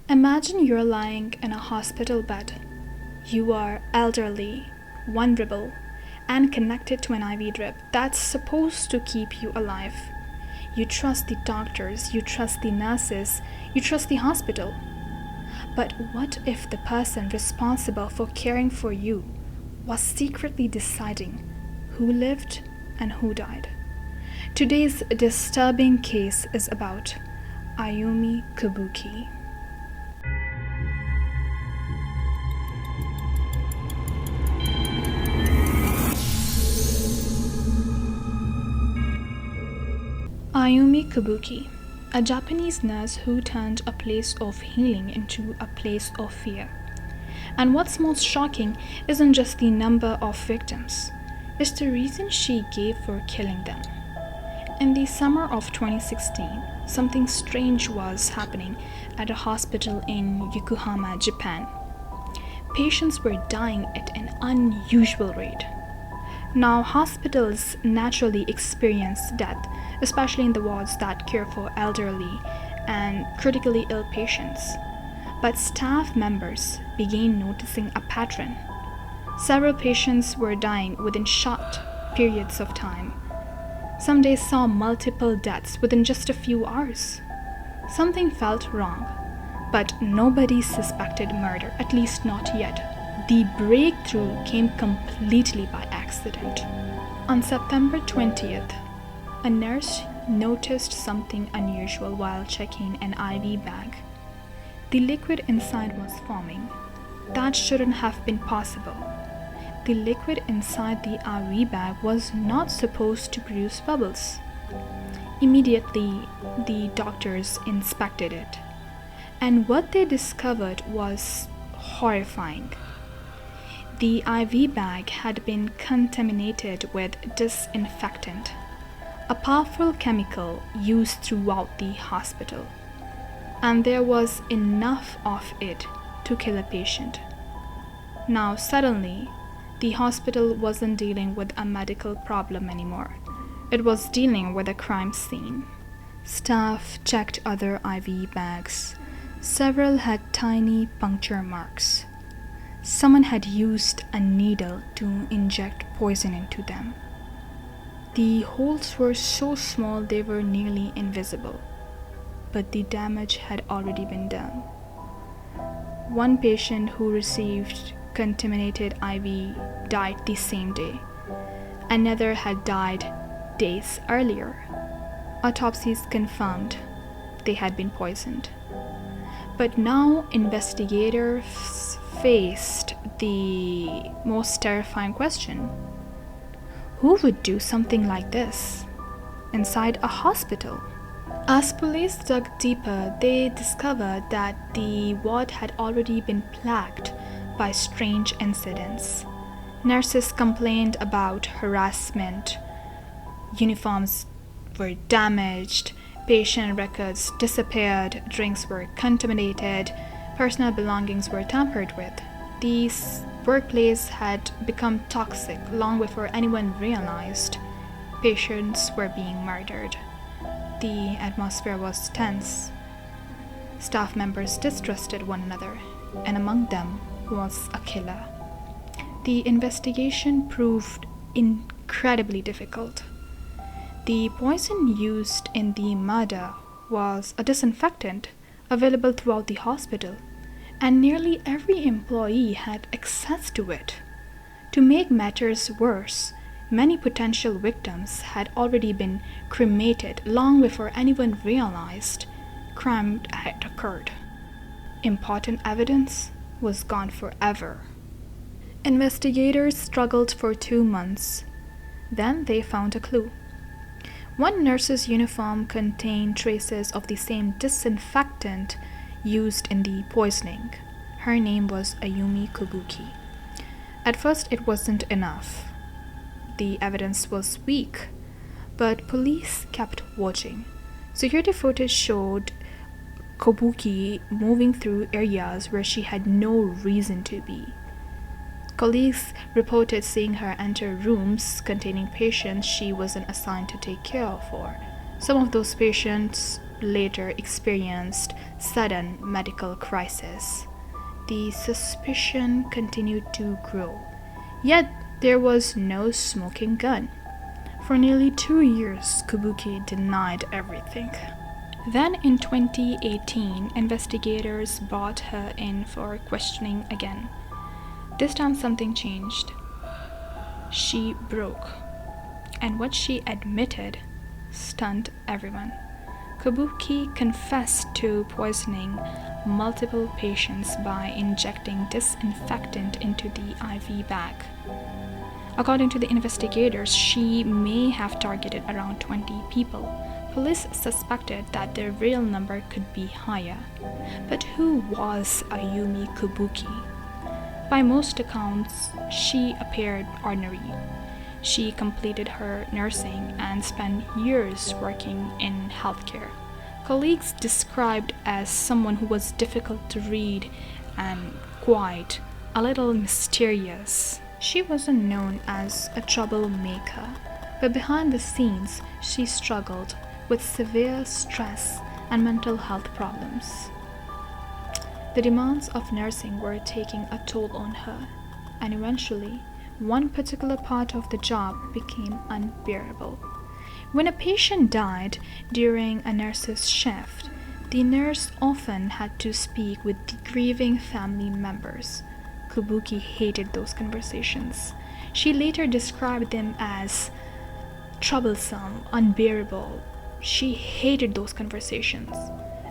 Imagine you're lying in a hospital bed. You are elderly, vulnerable, and connected to an IV drip that's supposed to keep you alive. You trust the doctors, you trust the nurses, you trust the hospital. But what if the person responsible for caring for you was secretly deciding who lived and who died? Today's disturbing case is about Ayumi Kuboki. Ayumi Kuboki, a Japanese nurse who turned a place of healing into a place of fear. And what's most shocking isn't just the number of victims, it's the reason she gave for killing them. In the summer of 2016, something strange was happening at a hospital in Yokohama, Japan. Patients were dying at an unusual rate. Now, hospitals naturally experience death, especially in the wards that care for elderly and critically ill patients. But staff members began noticing a pattern. Several patients were dying within short periods of time. Some days saw multiple deaths within just a few hours. Something felt wrong, but nobody suspected murder, at least not yet. The breakthrough came completely by accident. On September 20th, a nurse noticed something unusual while checking an IV bag. The liquid inside was foaming. That shouldn't have been possible. The liquid inside the IV bag was not supposed to produce bubbles. Immediately, the doctors inspected it, and what they discovered was horrifying. The IV bag had been contaminated with disinfectant, a powerful chemical used throughout the hospital, and there was enough of it to kill a patient. Now, suddenly, the hospital wasn't dealing with a medical problem anymore. It was dealing with a crime scene. Staff checked other IV bags. Several had tiny puncture marks. Someone had used a needle to inject poison into them. The holes were so small they were nearly invisible, but the damage had already been done. One patient who received contaminated IV died the same day. Another had died days earlier. Autopsies confirmed they had been poisoned. But now investigators faced the most terrifying question. Who would do something like this inside a hospital? As police dug deeper, they discovered that the ward had already been plagued by strange incidents. Nurses complained about harassment, uniforms were damaged, patient records disappeared, drinks were contaminated, personal belongings were tampered with. The workplace had become toxic long before anyone realized. Patients were being murdered. The atmosphere was tense. Staff members distrusted one another, and among them was a killer. The investigation proved incredibly difficult. The poison used in the murder was a disinfectant available throughout the hospital, and nearly every employee had access to it. To make matters worse, many potential victims had already been cremated long before anyone realized crime had occurred. Important evidence was gone forever. Investigators struggled for 2 months. Then they found a clue. One nurse's uniform contained traces of the same disinfectant used in the poisoning. Her name was Ayumi Kuboki. At first, it wasn't enough. The evidence was weak, but police kept watching. Security footage showed Kuboki moving through areas where she had no reason to be. Colleagues reported seeing her enter rooms containing patients she wasn't assigned to take care of. Some of those patients later experienced sudden medical crisis. The suspicion continued to grow, yet there was no smoking gun. For nearly 2 years, Kuboki denied everything. Then in 2018, investigators brought her in for questioning again. This time something changed. She broke, and what she admitted stunned everyone. Kuboki confessed to poisoning multiple patients by injecting disinfectant into the IV bag. According to the investigators, she may have targeted around 20 people. Police suspected that the real number could be higher. But who was Ayumi Kuboki? By most accounts, she appeared ordinary. She completed her nursing and spent years working in healthcare. Colleagues described as someone who was difficult to read and quiet, a little mysterious. She wasn't known as a troublemaker, but behind the scenes, she struggled with severe stress and mental health problems. The demands of nursing were taking a toll on her, and eventually, one particular part of the job became unbearable. When a patient died during a nurse's shift, the nurse often had to speak with the grieving family members. Kuboki hated those conversations. She later described them as troublesome, unbearable. She hated those conversations.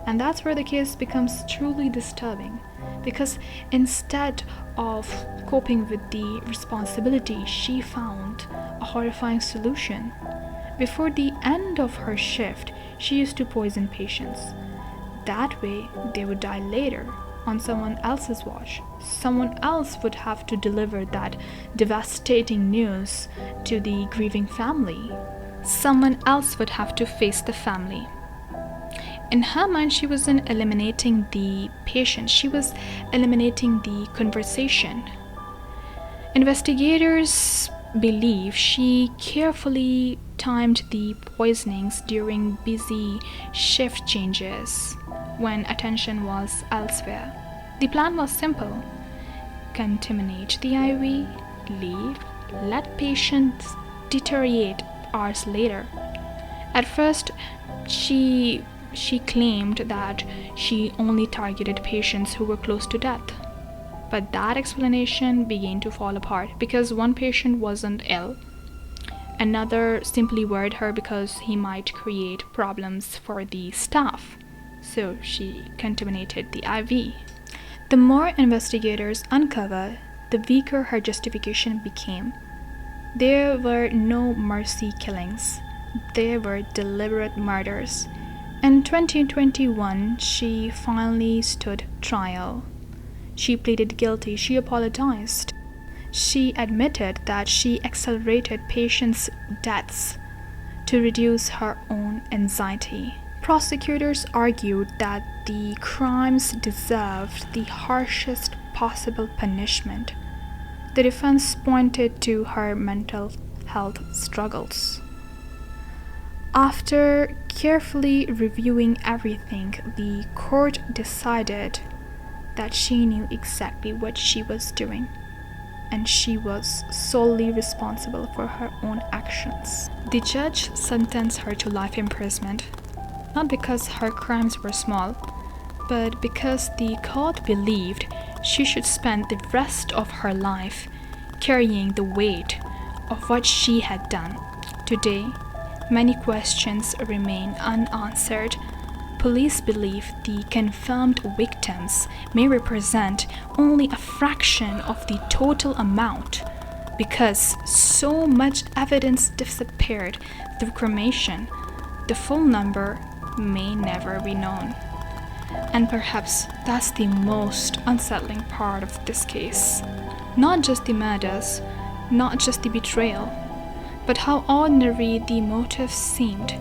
And that's where the case becomes truly disturbing, because instead of coping with the responsibility, she found a horrifying solution. Before the end of her shift, she used to poison patients. That way, they would die later on someone else's watch. Someone else would have to deliver that devastating news to the grieving family. Someone else would have to face the family. In her mind, she wasn't eliminating the patient, she was eliminating the conversation. Investigators believe she carefully timed the poisonings during busy shift changes when attention was elsewhere. The plan was simple: contaminate the IV, leave, let patients deteriorate hours later. At first, she claimed that she only targeted patients who were close to death. But that explanation began to fall apart because one patient wasn't ill. Another simply worried her because he might create problems for the staff. So she contaminated the IV. The more investigators uncovered, the weaker her justification became. There were no mercy killings. There were deliberate murders. In 2021, she finally stood trial. She pleaded guilty. She apologized. She admitted that she accelerated patients' deaths to reduce her own anxiety. Prosecutors argued that the crimes deserved the harshest possible punishment. The defense pointed to her mental health struggles. After carefully reviewing everything, the court decided that she knew exactly what she was doing, and she was solely responsible for her own actions. The judge sentenced her to life imprisonment, not because her crimes were small, but because the court believed she should spend the rest of her life carrying the weight of what she had done. Today, many questions remain unanswered. Police believe the confirmed victims may represent only a fraction of the total amount because so much evidence disappeared through cremation. The full number may never be known. And perhaps that's the most unsettling part of this case. Not just the murders, not just the betrayal, but how ordinary the motives seemed.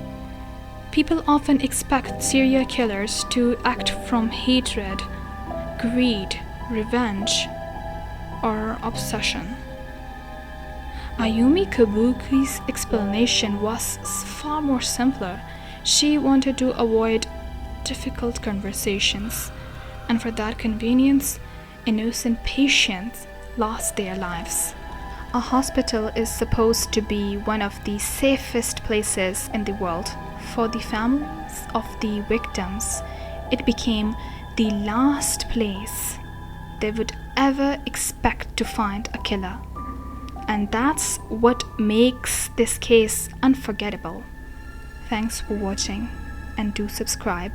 People often expect serial killers to act from hatred, greed, revenge, or obsession. Ayumi Kuboki's explanation was far more simpler. She wanted to avoid difficult conversations, and for that convenience, innocent patients lost their lives. A hospital is supposed to be one of the safest places in the world. For the families of the victims, it became the last place they would ever expect to find a killer. And that's what makes this case unforgettable. Thanks for watching, and do subscribe.